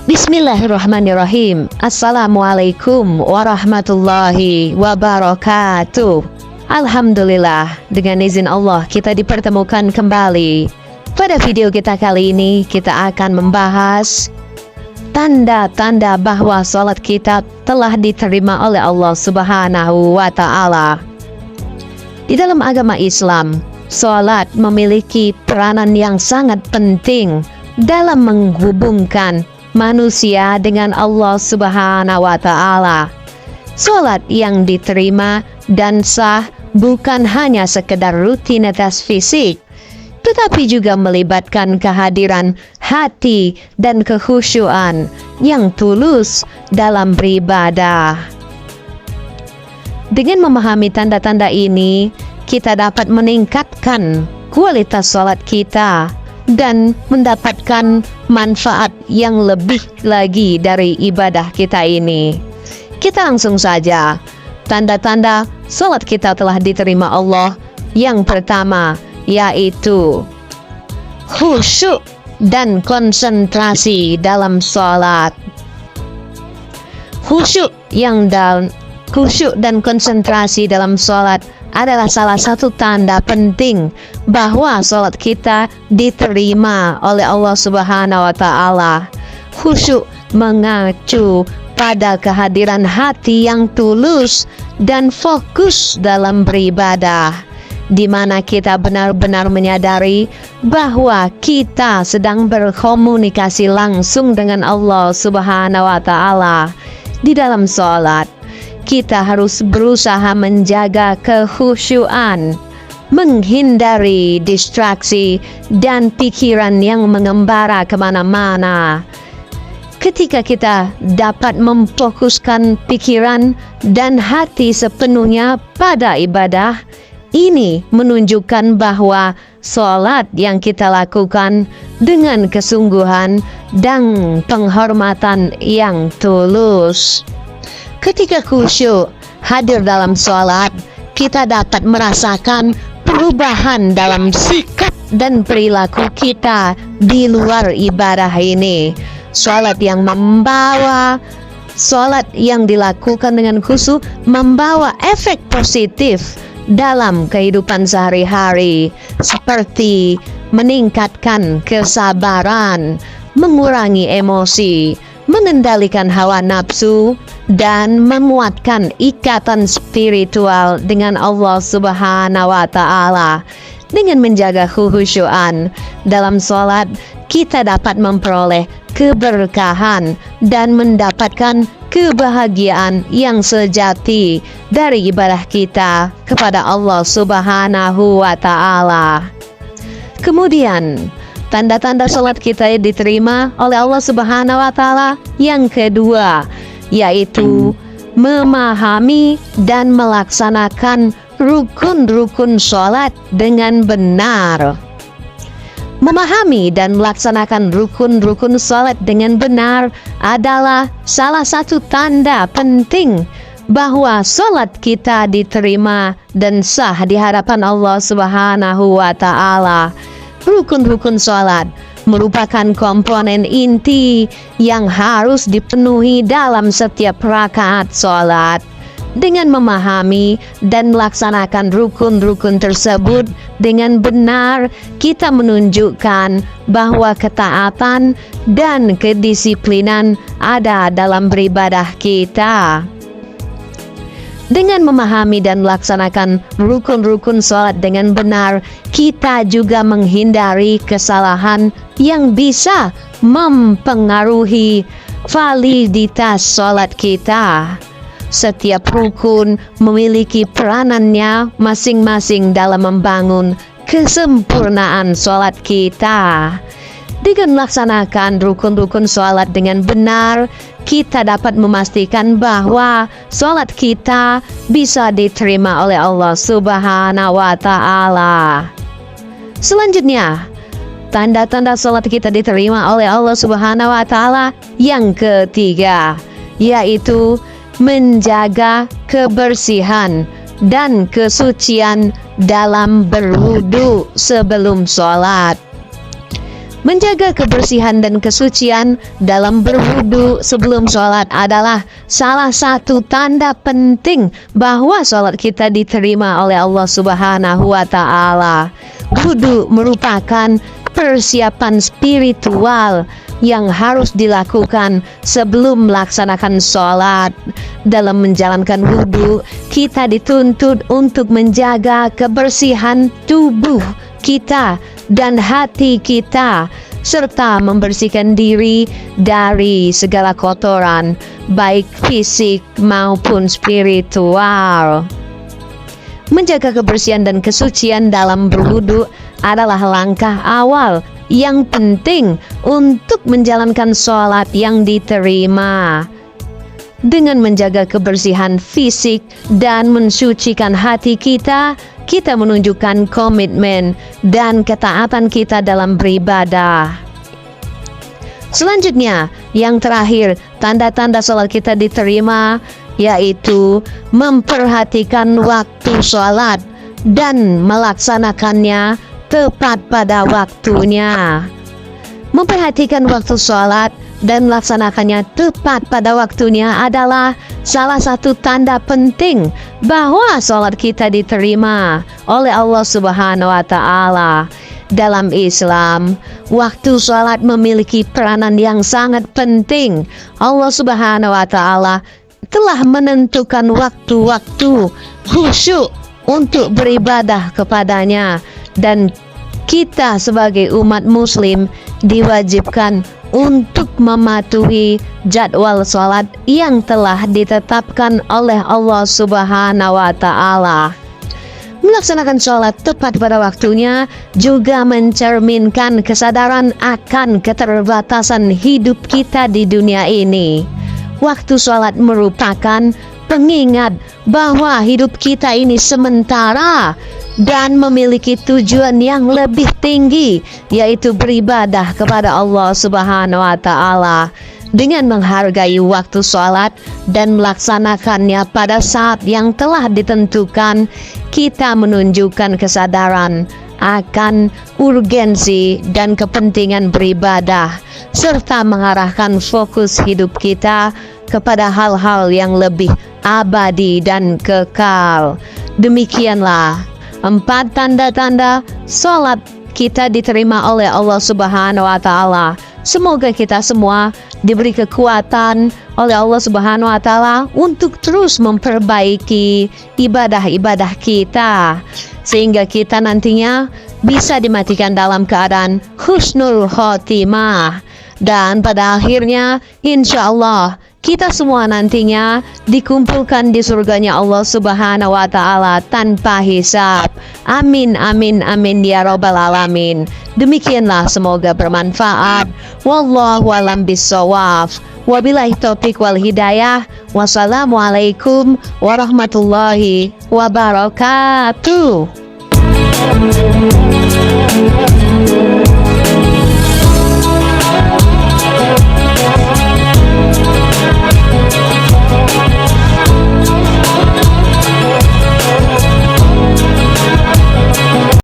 Bismillahirrahmanirrahim. Assalamualaikum warahmatullahi wabarakatuh. Alhamdulillah, dengan izin Allah kita dipertemukan kembali. Pada video kita kali ini kita akan membahas tanda-tanda bahwa salat kita telah diterima oleh Allah Subhanahu wa Ta'ala. Di dalam agama Islam, salat memiliki peranan yang sangat penting dalam menghubungkan manusia dengan Allah Subhanahu wa Ta'ala. Salat yang diterima dan sah bukan hanya sekedar rutinitas fisik, tetapi juga melibatkan kehadiran hati dan kekhusyuan yang tulus dalam beribadah. Dengan memahami tanda-tanda ini, kita dapat meningkatkan kualitas salat kita dan mendapatkan manfaat yang lebih lagi dari ibadah kita ini. Kita langsung saja. Tanda-tanda salat kita telah diterima Allah. Yang pertama yaitu khusyuk dan konsentrasi dalam salat. Khusyuk dan konsentrasi dalam salat adalah salah satu tanda penting bahwa salat kita diterima oleh Allah Subhanahu wa Ta'ala. Khusyuk mengacu pada kehadiran hati yang tulus dan fokus dalam beribadah, di mana kita benar-benar menyadari bahwa kita sedang berkomunikasi langsung dengan Allah Subhanahu wa Ta'ala. Di dalam salat kita harus berusaha menjaga kekhusyuan, menghindari distraksi dan pikiran yang mengembara kemana-mana. Ketika kita dapat memfokuskan pikiran dan hati sepenuhnya pada ibadah, ini menunjukkan bahwa salat yang kita lakukan dengan kesungguhan dan penghormatan yang tulus. Ketika khusyuk hadir dalam salat, kita dapat merasakan perubahan dalam sikap dan perilaku kita di luar ibadah ini. Salat yang dilakukan dengan khusyuk membawa efek positif dalam kehidupan sehari-hari, seperti meningkatkan kesabaran, mengurangi emosi, mengendalikan hawa nafsu, dan menguatkan ikatan spiritual dengan Allah Subhanahu wa Ta'ala. Dengan menjaga kekhusyuan dalam salat, kita dapat memperoleh keberkahan dan mendapatkan kebahagiaan yang sejati dari ibadah kita kepada Allah Subhanahu wa Ta'ala. Kemudian, tanda-tanda salat kita diterima oleh Allah Subhanahu wa Ta'ala yang kedua yaitu memahami dan melaksanakan rukun-rukun salat dengan benar. Memahami dan melaksanakan rukun-rukun salat dengan benar adalah salah satu tanda penting bahwa salat kita diterima dan sah di hadapan Allah Subhanahu wa Ta'ala. Rukun-rukun salat merupakan komponen inti yang harus dipenuhi dalam setiap rakaat salat. Dengan memahami dan melaksanakan rukun-rukun tersebut dengan benar, kita menunjukkan bahwa ketaatan dan kedisiplinan ada dalam beribadah kita. Dengan memahami dan melaksanakan rukun-rukun salat dengan benar, kita juga menghindari kesalahan yang bisa mempengaruhi validitas salat kita. Setiap rukun memiliki peranannya masing-masing dalam membangun kesempurnaan salat kita. Dengan melaksanakan rukun-rukun salat dengan benar, kita dapat memastikan bahwa salat kita bisa diterima oleh Allah Subhanahu wa Ta'ala. Selanjutnya, tanda-tanda salat kita diterima oleh Allah Subhanahu wa Ta'ala yang ketiga yaitu menjaga kebersihan dan kesucian dalam berwudu sebelum sholat. Menjaga kebersihan dan kesucian dalam berwudu sebelum sholat adalah salah satu tanda penting bahwa sholat kita diterima oleh Allah Subhanahu wa Ta'ala. Wudu merupakan persiapan spiritual yang harus dilakukan sebelum melaksanakan sholat. Dalam menjalankan wudu, kita dituntut untuk menjaga kebersihan tubuh kita dan hati kita, serta membersihkan diri dari segala kotoran, baik fisik maupun spiritual. Menjaga kebersihan dan kesucian dalam berwudu adalah langkah awal yang penting untuk menjalankan sholat yang diterima. Dengan menjaga kebersihan fisik dan mensucikan hati kita, kita menunjukkan komitmen dan ketaatan kita dalam beribadah. Selanjutnya, yang terakhir, tanda-tanda sholat kita diterima, yaitu memperhatikan waktu sholat dan melaksanakannya tepat pada waktunya. Memperhatikan waktu sholat dan melaksanakannya tepat pada waktunya adalah salah satu tanda penting bahwa sholat kita diterima oleh Allah Subhanahu wa Ta'ala. Dalam Islam, waktu sholat memiliki peranan yang sangat penting. Allah Subhanahu wa Ta'ala telah menentukan waktu-waktu khusyuk untuk beribadah kepadanya, dan kita sebagai umat muslim diwajibkan untuk mematuhi jadwal sholat yang telah ditetapkan oleh Allah Subhanahu wa Ta'ala. Melaksanakan sholat tepat pada waktunya juga mencerminkan kesadaran akan keterbatasan hidup kita di dunia ini. Waktu sholat merupakan pengingat bahwa hidup kita ini sementara dan memiliki tujuan yang lebih tinggi, yaitu beribadah kepada Allah Subhanahu wa Ta'ala. Dengan menghargai waktu sholat dan melaksanakannya pada saat yang telah ditentukan, kita menunjukkan kesadaran akan urgensi dan kepentingan beribadah, serta mengarahkan fokus hidup kita kepada hal-hal yang lebih abadi dan kekal. Demikianlah 4 tanda-tanda sholat kita diterima oleh Allah Subhanahu wa Ta'ala. Semoga kita semua diberi kekuatan oleh Allah Subhanahu wa Ta'ala untuk terus memperbaiki ibadah-ibadah kita, sehingga kita nantinya bisa dimatikan dalam keadaan husnul khotimah. Dan pada akhirnya, insya Allah, kita semua nantinya dikumpulkan di surganya Allah Subhanahu wa Ta'ala tanpa hisab. Amin, amin, amin ya Rabbal Alamin. Demikianlah, semoga bermanfaat. Wallahu a'lam bishawab. Wabillahi taufiq wal hidayah. Wassalamualaikum warahmatullahi wabarakatuh.